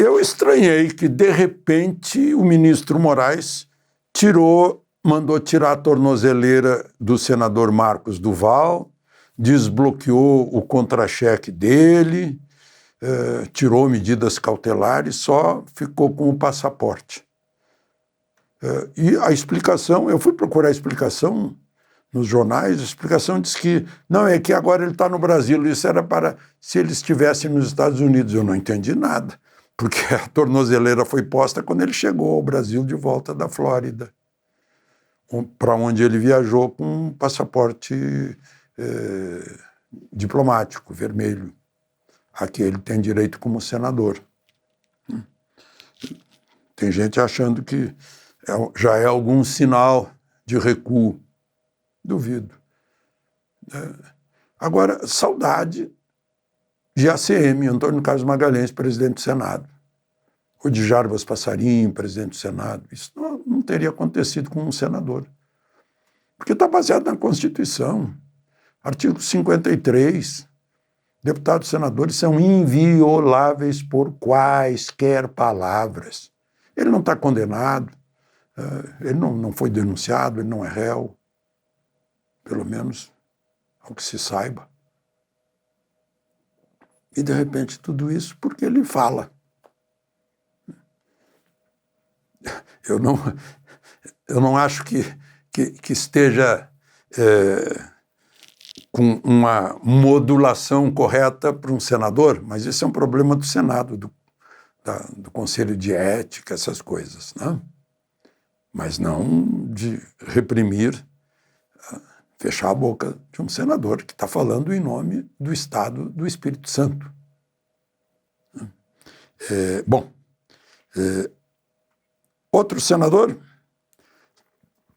Eu estranhei que, de repente, o ministro Moraes mandou tirar a tornozeleira do senador Marcos Duval, desbloqueou o contra-cheque dele, tirou medidas cautelares, só ficou com o passaporte. E a explicação, eu fui procurar a explicação nos jornais, a explicação diz que não, é que agora ele está no Brasil, isso era para se ele estivesse nos Estados Unidos. Eu não entendi nada, porque a tornozeleira foi posta quando ele chegou ao Brasil de volta da Flórida, para onde ele viajou com um passaporte diplomático, vermelho, a que ele tem direito como senador. Tem gente achando que já é algum sinal de recuo. Duvido. Agora, saudade de ACM, Antônio Carlos Magalhães, presidente do Senado. Ou de Jarbas Passarinho, presidente do Senado. Isso não teria acontecido com um senador. Porque está baseado na Constituição. Artigo 53. Deputados e senadores são invioláveis por quaisquer palavras. Ele não está condenado, ele não foi denunciado, ele não é réu. Pelo menos ao que se saiba. E, de repente, tudo isso porque ele fala. Eu não acho que esteja com uma modulação correta para um senador, mas esse é um problema do Senado, do Conselho de Ética, essas coisas, né? Mas não de reprimir, fechar a boca de um senador que está falando em nome do Estado do Espírito Santo. Outro senador,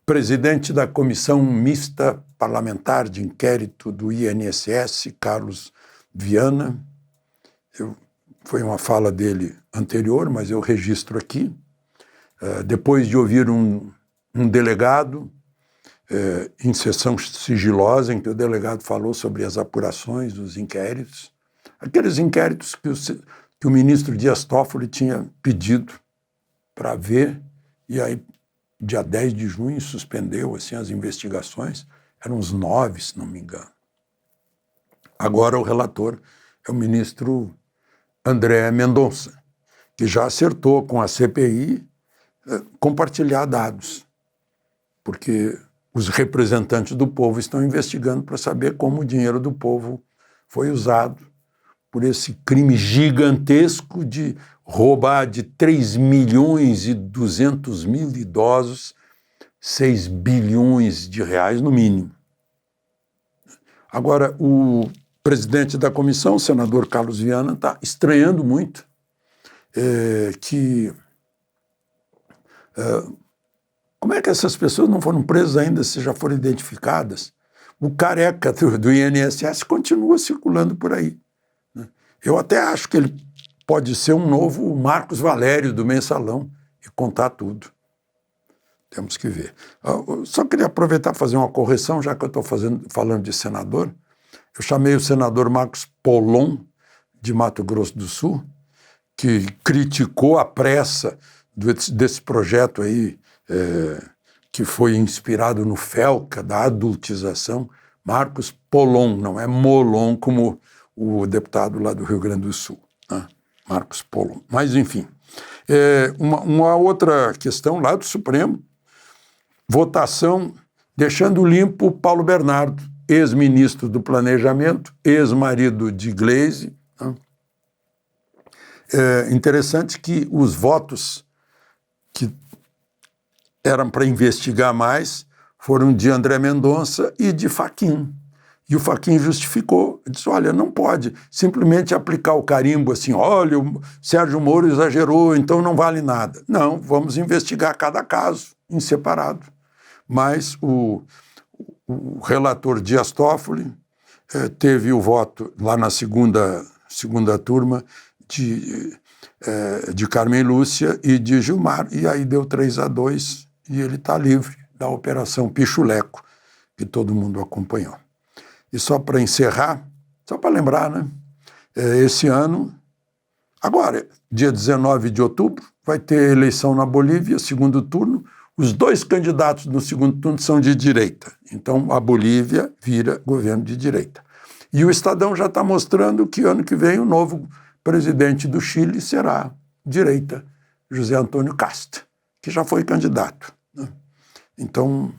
presidente da Comissão Mista Parlamentar de Inquérito do INSS, Carlos Viana. Foi uma fala dele anterior, mas eu registro aqui. Depois de ouvir um delegado, em sessão sigilosa, em que o delegado falou sobre as apurações dos inquéritos, aqueles inquéritos que o ministro Dias Toffoli tinha pedido para ver, e aí, dia 10 de junho, suspendeu assim, as investigações, eram uns 9, se não me engano. Agora o relator é o ministro André Mendonça, que já acertou com a CPI compartilhar dados, porque os representantes do povo estão investigando para saber como o dinheiro do povo foi usado por esse crime gigantesco de roubar de 3.200.000 idosos 6 bilhões de reais no mínimo. Agora, o presidente da comissão, o senador Carlos Viana, está estranhando muito como é que essas pessoas não foram presas ainda se já foram identificadas? O careca do INSS continua circulando por aí. Eu até acho que ele pode ser um novo Marcos Valério do Mensalão e contar tudo. Temos que ver. Eu só queria aproveitar e fazer uma correção, já que eu estou falando de senador. Eu chamei o senador Marcos Polon, de Mato Grosso do Sul, que criticou a pressa desse projeto aí, que foi inspirado no FELCA, da adultização. Marcos Polon, não é Molon, como o deputado lá do Rio Grande do Sul, né? Marcos Polon. Mas, enfim, uma outra questão lá do Supremo, votação deixando limpo Paulo Bernardo, ex-ministro do Planejamento, ex-marido de Gleisi. Né? É interessante que os votos que eram para investigar mais foram de André Mendonça e de Fachin. E o Fachin justificou, disse, olha, não pode simplesmente aplicar o carimbo assim, olha, o Sérgio Moro exagerou, então não vale nada. Não, vamos investigar cada caso em separado. Mas o relator Dias Toffoli teve o voto lá na segunda turma de Carmen Lúcia e de Gilmar, e aí deu 3-2 e ele está livre da Operação Pichuleco, que todo mundo acompanhou. E só para encerrar, só para lembrar, né? Esse ano, agora, dia 19 de outubro, vai ter eleição na Bolívia, segundo turno. Os dois candidatos no segundo turno são de direita. Então, a Bolívia vira governo de direita. E o Estadão já está mostrando que ano que vem o novo presidente do Chile será direita, José Antônio Kast, que já foi candidato. Então,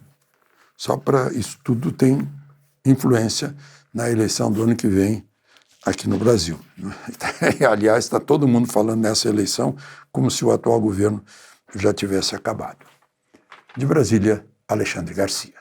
só para isso tudo tem influência na eleição do ano que vem aqui no Brasil. Aliás, está todo mundo falando nessa eleição como se o atual governo já tivesse acabado. De Brasília, Alexandre Garcia.